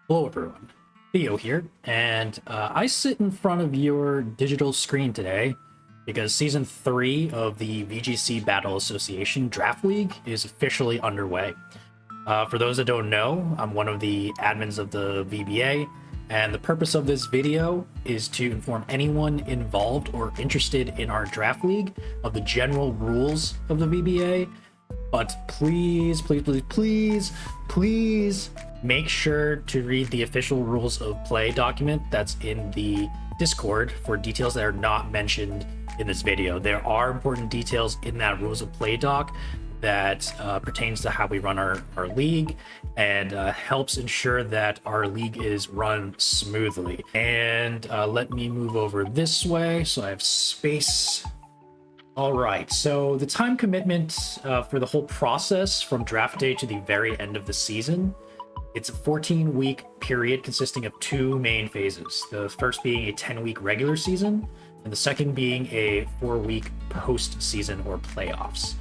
Hello everyone, Theo here, and I sit in front of your digital screen today because Season 3 of the VGC Battle Association Draft League is officially underway. For those that don't know, I'm one of the admins of the VBA, and the purpose of this video is to inform anyone involved or interested in our Draft League of the general rules of the VBA. But please make sure to read the official rules of play document that's in the Discord for details that are not mentioned in this video. There are important details in that rules of play doc that pertains to how we run our league and helps ensure that our league is run smoothly. And let me move over this way so I have space. All right, so the time commitment for the whole process from draft day to the very end of the season, it's a 14-week period consisting of two main phases. The first being a 10-week regular season, and the second being a 4-week postseason or playoffs.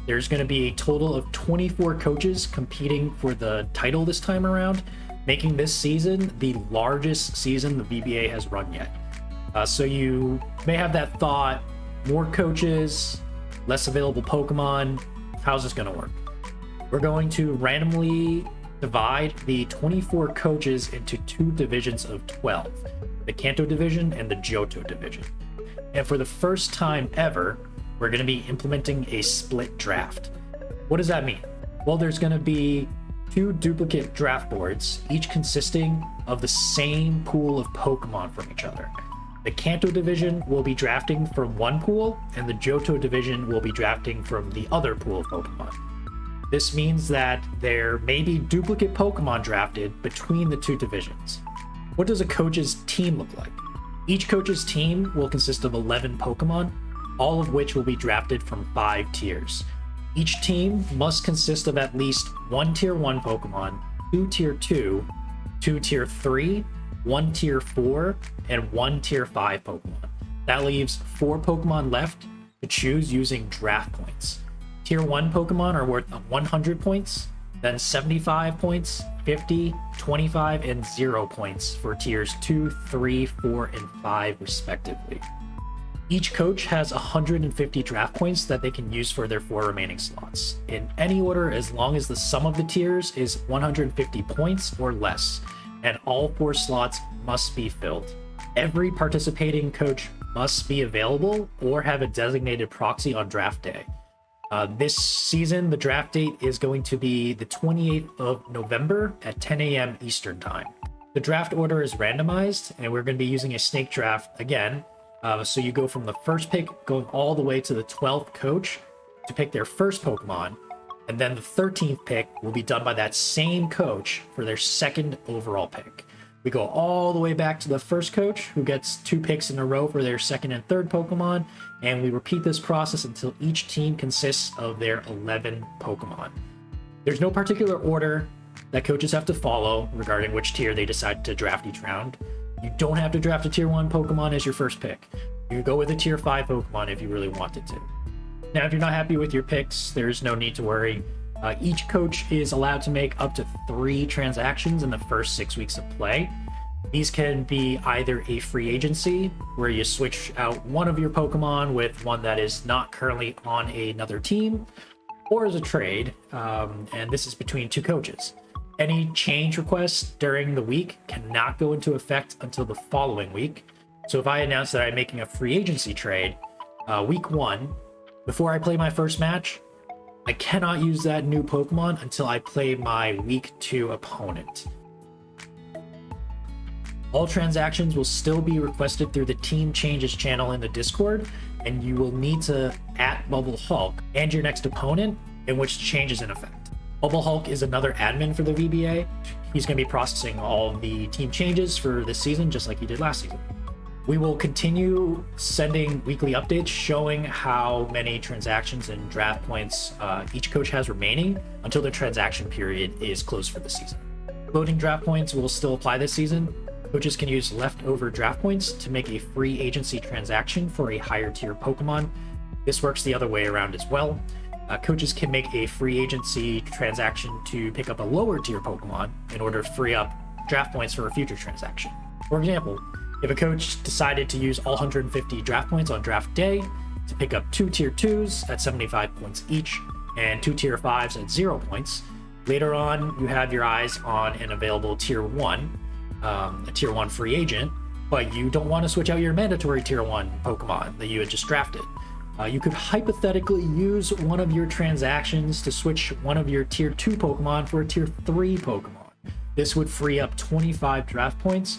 There's going to be a total of 24 coaches competing for the title this time around, making this season the largest season the VBA has run yet. So you may have that thought, more coaches, less available Pokemon. How's this going to work? We're going to randomly divide the 24 coaches into two divisions of 12, the Kanto division and the Johto division. And for the first time ever, we're going to be implementing a split draft. What does that mean? Well, there's going to be two duplicate draft boards, each consisting of the same pool of Pokemon from each other. The Kanto division will be drafting from one pool, and the Johto division will be drafting from the other pool of Pokemon. This means that there may be duplicate Pokemon drafted between the two divisions. What does a coach's team look like? Each coach's team will consist of 11 Pokemon, all of which will be drafted from 5 tiers. Each team must consist of at least one Tier 1 Pokemon, 2 Tier 2, 2 Tier 3, 1 Tier 4, and 1 Tier 5 Pokemon. That leaves 4 Pokemon left to choose using draft points. Tier 1 Pokemon are worth 100 points, then 75 points, 50, 25, and 0 points for Tiers 2, 3, 4, and 5 respectively. Each coach has 150 draft points that they can use for their 4 remaining slots, in any order as long as the sum of the tiers is 150 points or less, and all 4 slots must be filled. Every participating coach must be available or have a designated proxy on draft day. This season, the draft date is going to be the 28th of November at 10 a.m. Eastern Time. The draft order is randomized, and we're going to be using a snake draft again. So you go from the first pick going all the way to the 12th coach to pick their first Pokemon, and then the 13th pick will be done by that same coach for their second overall pick. We go all the way back to the first coach, who gets 2 picks in a row for their second and third Pokemon, and we repeat this process until each team consists of their 11 Pokemon. There's no particular order that coaches have to follow regarding which tier they decide to draft each round. You don't have to draft a Tier 1 Pokemon as your first pick. You can go with a Tier 5 Pokemon if you really wanted to. Now, if you're not happy with your picks, there's no need to worry. Each coach is allowed to make up to 3 transactions in the first 6 weeks of play. These can be either a free agency, where you switch out one of your Pokemon with one that is not currently on another team, or as a trade, and this is between 2 coaches. Any change requests during the week cannot go into effect until the following week. So if I announce that I'm making a free agency trade week 1, before I play my first match, I cannot use that new Pokemon until I play my week 2 opponent. All transactions will still be requested through the Team Changes channel in the Discord, and you will need to @Bubble Hulk and your next opponent in which change is in effect. Bubble Hulk is another admin for the VBA. He's going to be processing all of the team changes for this season, just like he did last season. We will continue sending weekly updates showing how many transactions and draft points each coach has remaining until the transaction period is closed for the season. Loading draft points will still apply this season. Coaches can use leftover draft points to make a free agency transaction for a higher tier Pokemon. This works the other way around as well. Coaches can make a free agency transaction to pick up a lower tier Pokemon in order to free up draft points for a future transaction. For example, if a coach decided to use all 150 draft points on draft day to pick up 2 tier 2s at 75 points each and 2 tier 5s at 0 points, later on you have your eyes on an available tier 1, a tier 1 free agent, but you don't want to switch out your mandatory tier 1 Pokemon that you had just drafted. You could hypothetically use one of your transactions to switch one of your tier 2 Pokemon for a tier 3 Pokemon. This would free up 25 draft points,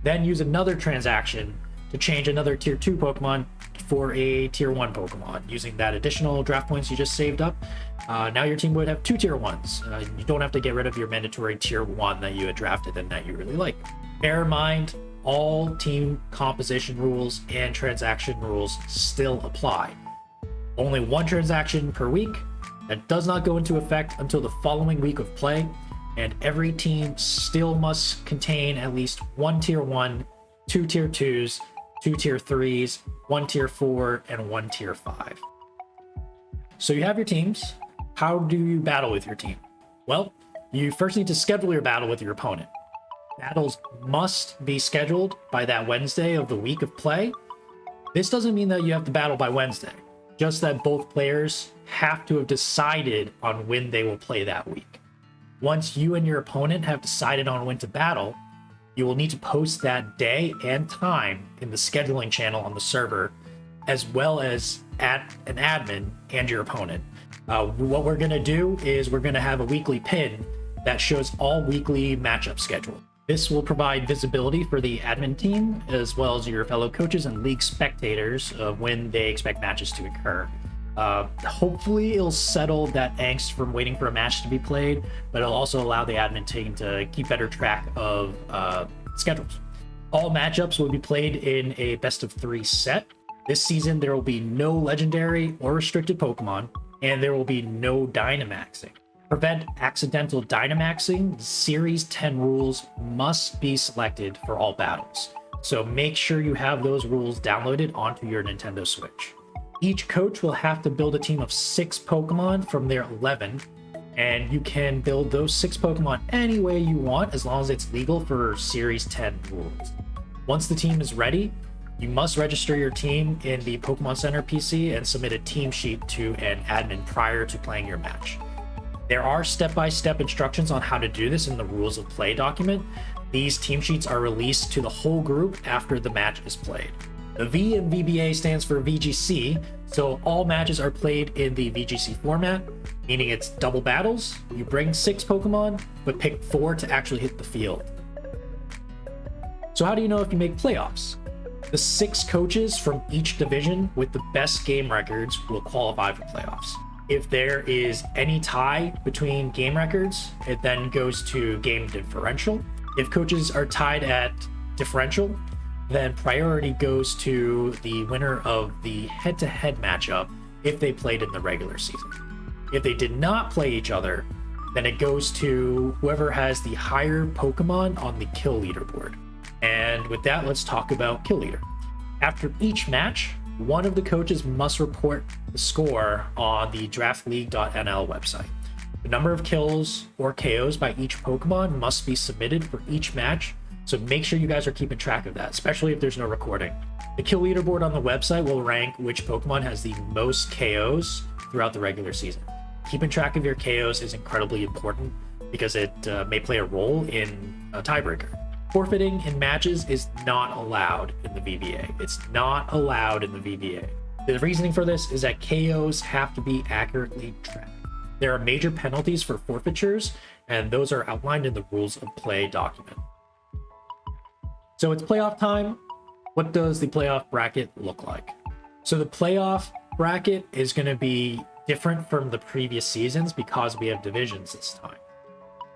then use another transaction to change another tier 2 Pokemon for a tier 1 Pokemon. Using that additional draft points you just saved up, now your team would have 2 tier 1s. You don't have to get rid of your mandatory tier 1 that you had drafted and that you really like. Bear in mind, all team composition rules and transaction rules still apply. Only one transaction per week. That does not go into effect until the following week of play, and every team still must contain at least 1 tier 1, 2 tier 2s, 2 tier 3s, 1 tier 4, and 1 tier 5. So you have your teams. How do you battle with your team? Well, you first need to schedule your battle with your opponent. Battles must be scheduled by that Wednesday of the week of play. This doesn't mean that you have to battle by Wednesday, just that both players have to have decided on when they will play that week. Once you and your opponent have decided on when to battle, you will need to post that day and time in the scheduling channel on the server, as well as at an admin and your opponent. What we're going to do is we're going to have a weekly pin that shows all weekly matchup schedule. This will provide visibility for the admin team, as well as your fellow coaches and league spectators of when they expect matches to occur. Hopefully it'll settle that angst from waiting for a match to be played, but it'll also allow the admin team to keep better track of schedules. All matchups will be played in a best of 3 set. This season there will be no legendary or restricted Pokemon, and there will be no Dynamaxing. Prevent accidental Dynamaxing, Series 10 rules must be selected for all battles. So make sure you have those rules downloaded onto your Nintendo Switch. Each coach will have to build a team of 6 Pokemon from their 11, and you can build those 6 Pokemon any way you want as long as it's legal for Series 10 rules. Once the team is ready, you must register your team in the Pokemon Center PC and submit a team sheet to an admin prior to playing your match. There are step-by-step instructions on how to do this in the Rules of Play document. These team sheets are released to the whole group after the match is played. The V in VBA stands for VGC, so all matches are played in the VGC format, meaning it's double battles. You bring 6 Pokemon, but pick 4 to actually hit the field. So how do you know if you make playoffs? The 6 coaches from each division with the best game records will qualify for playoffs. If there is any tie between game records, it then goes to game differential. If coaches are tied at differential, then priority goes to the winner of the head-to-head matchup if they played in the regular season. If they did not play each other, then it goes to whoever has the higher Pokemon on the kill leaderboard. And with that, let's talk about kill leader. After each match, one of the coaches must report the score on the draftleague.nl website. The number of kills or KOs by each Pokemon must be submitted for each match, so make sure you guys are keeping track of that, especially if there's no recording. The kill leaderboard on the website will rank which Pokemon has the most KOs throughout the regular season. Keeping track of your KOs is incredibly important because it may play a role in a tiebreaker. Forfeiting in matches is not allowed in the VBA. It's not allowed in the VBA. The reasoning for this is that KOs have to be accurately tracked. There are major penalties for forfeitures, and those are outlined in the Rules of Play document. So it's playoff time. What does the playoff bracket look like? So the playoff bracket is going to be different from the previous seasons because we have divisions this time.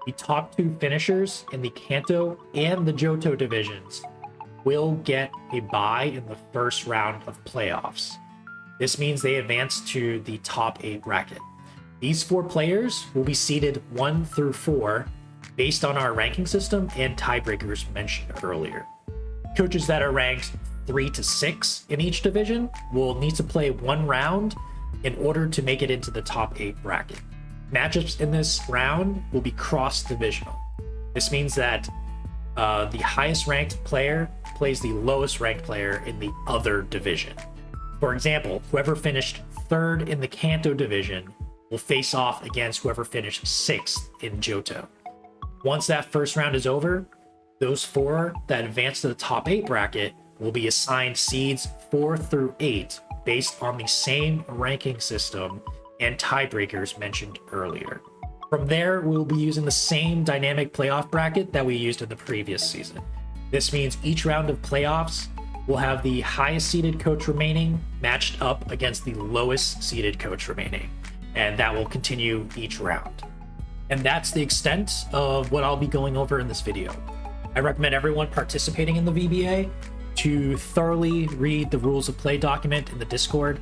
The top 2 finishers in the Kanto and the Johto divisions will get a bye in the first round of playoffs. This means they advance to the top 8 bracket. These 4 players will be seeded 1 through 4 based on our ranking system and tiebreakers mentioned earlier. Coaches that are ranked 3 to 6 in each division will need to play 1 round in order to make it into the top 8 bracket. Matchups in this round will be cross-divisional. This means that The highest ranked player plays the lowest ranked player in the other division. For example, whoever finished third in the Kanto division will face off against whoever finished sixth in Johto. Once that first round is over, those 4 that advance to the top 8 bracket will be assigned seeds 4 through 8 based on the same ranking system and tiebreakers mentioned earlier. From there, we'll be using the same dynamic playoff bracket that we used in the previous season. This means each round of playoffs will have the highest seeded coach remaining matched up against the lowest seeded coach remaining, and that will continue each round. And that's the extent of what I'll be going over in this video. I recommend everyone participating in the VBA to thoroughly read the rules of play document in the Discord.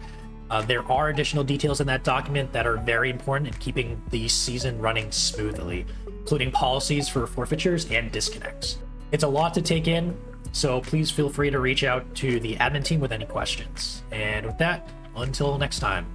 There are additional details in that document that are very important in keeping the season running smoothly, including policies for forfeitures and disconnects. It's a lot to take in, so please feel free to reach out to the admin team with any questions. And with that, until next time.